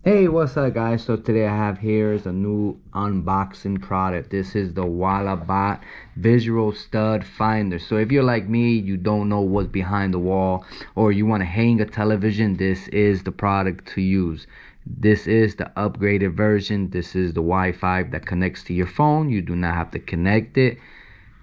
Hey, what's up guys? So today I have here is a new unboxing product. This is the Walabot visual stud finder. So if you're like me, you don't know what's behind the wall, or you want to hang a television, this is the product to use. This is the upgraded version. This is the Wi-Fi that connects to your phone. You do not have to connect it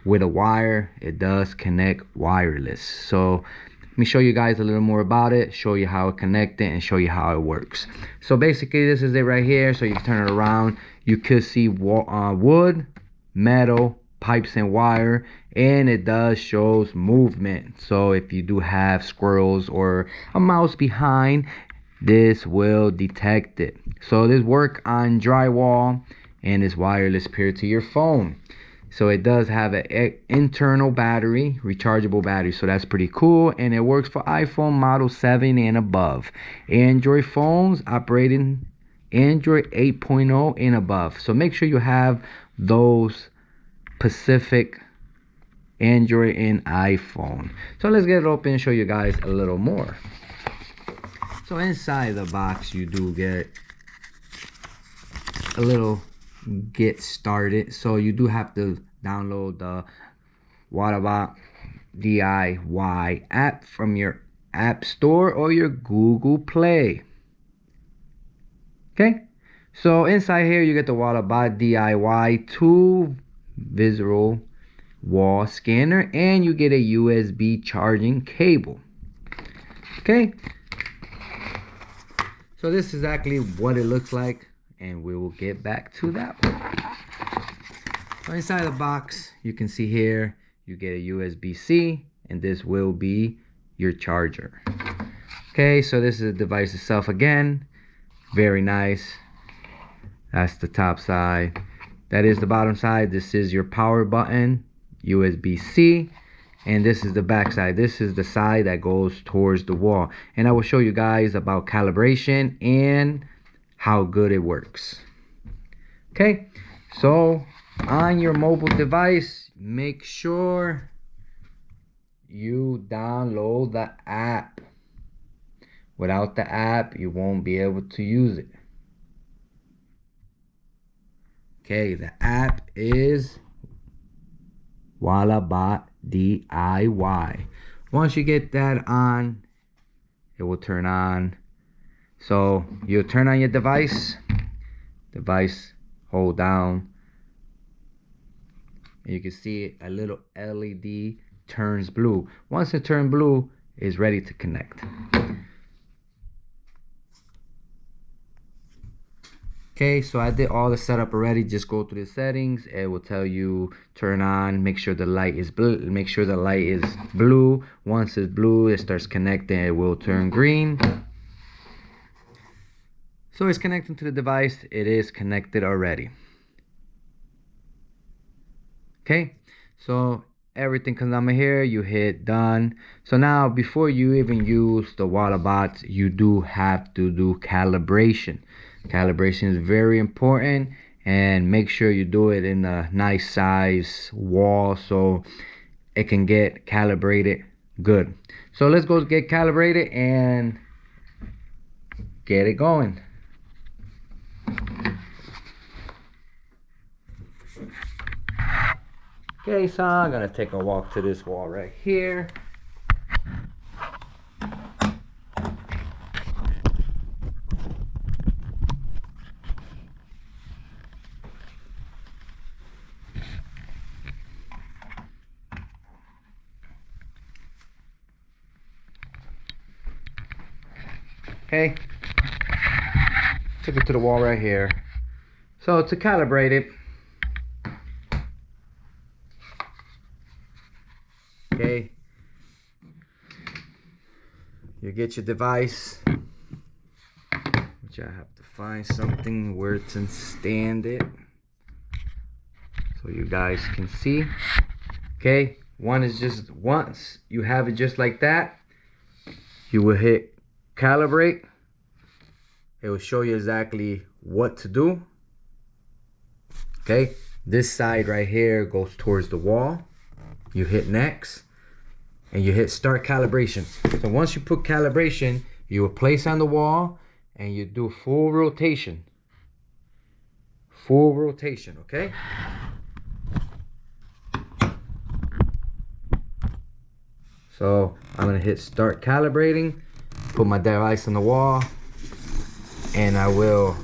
with a wire. It does connect wireless. So let me show you guys a little more about it, show you how it connected, and show you how it works. So basically this is it right here. So you turn it around, you could see wood, metal, pipes and wire, and it does shows movement. So if you do have squirrels or a mouse behind, this will detect it. So this work on drywall and is wireless paired to your phone. So it does have an internal battery, rechargeable battery, so that's pretty cool. And it works for iPhone model 7 and above. Android phones operating Android 8.0 and above. So make sure you have those specific Android and iPhone. So let's get it open and show you guys a little more. So inside the box you do get a little get started. So you do have to download the Walabot DIY app from your App Store or your Google Play. Okay, so inside here you get the Walabot DIY 2 visual wall scanner, and you get a USB charging cable. Okay, so this is exactly what it looks like, and we will get back to that one. So inside the box you can see here you get a USB-C, and this will be your charger. Okay, so this is the device itself again. Very nice. That's the top side. That is the bottom side. This is your power button, USB-C, and this is the back side. This is the side that goes towards the wall, and I will show you guys about calibration and how good it works. Okay, so on your mobile device, make sure you download the app. Without the app, you won't be able to use it. Okay, the app is Walabot DIY. Once you get that on, it will turn on. So you'll turn on your device, hold down, and you can see a little LED turns blue. Once it turns blue, it's ready to connect. Okay, so I did all the setup already. Just go through the settings. It will tell you turn on, make sure the light is blue, Once it's blue, it starts connecting. It will turn green. So it's connecting to the device. It is connected already. Okay, so everything comes down here. You hit done. So now before you even use the Walabot, you do have to do calibration. Calibration is very important, and make sure you do it in a nice size wall so it can get calibrated good. So let's go get calibrated and get it going. Okay, so I'm gonna take a walk to this wall right here. Okay, took it to the wall right here. So to calibrate it, okay, you get your device, which I have to find something where to stand it so you guys can see. Okay, once you have it just like that, you will hit calibrate. It will show you exactly what to do. Okay, this side right here goes towards the wall. You hit next and you hit start calibration. So once you put calibration, you will place on the wall and you do full rotation. Full rotation, okay? So I'm gonna hit start calibrating, put my device on the wall, and I will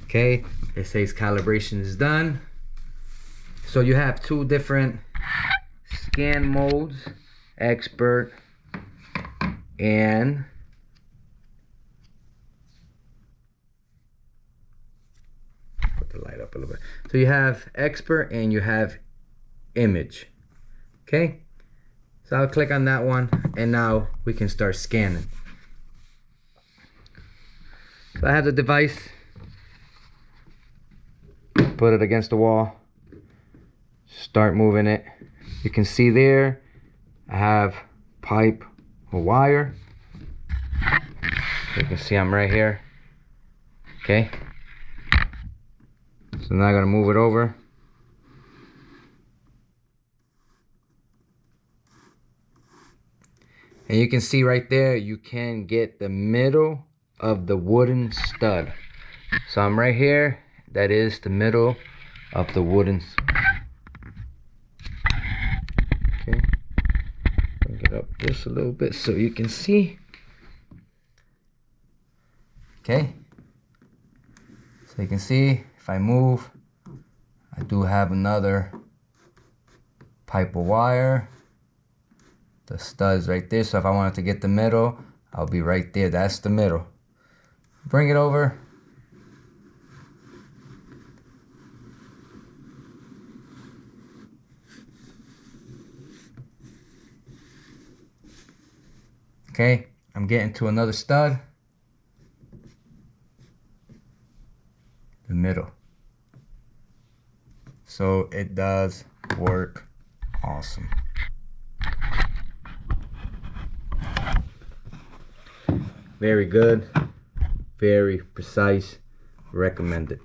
okay, it says calibration is done. So you have two different scan modes, expert and put the light up a little bit. So you have expert and you have image. Okay, so I'll click on that one, and now we can start scanning. So I have the device, put it against the wall, start moving it. You can see there I have pipe or wire. You can see I'm right here. Okay, so now I'm gonna move it over. And you can see right there, you can get the middle of the wooden stud. So I'm right here, that is the middle of the wooden okay, bring it up just a little bit so you can see. Okay, so you can see if I move, I do have another pipe of wire. The stud's right there, so if I wanted to get the middle, I'll be right there. That's the middle. Bring it over. Okay, I'm getting to another stud. The middle. So it does work awesome. Very good, very precise, recommended.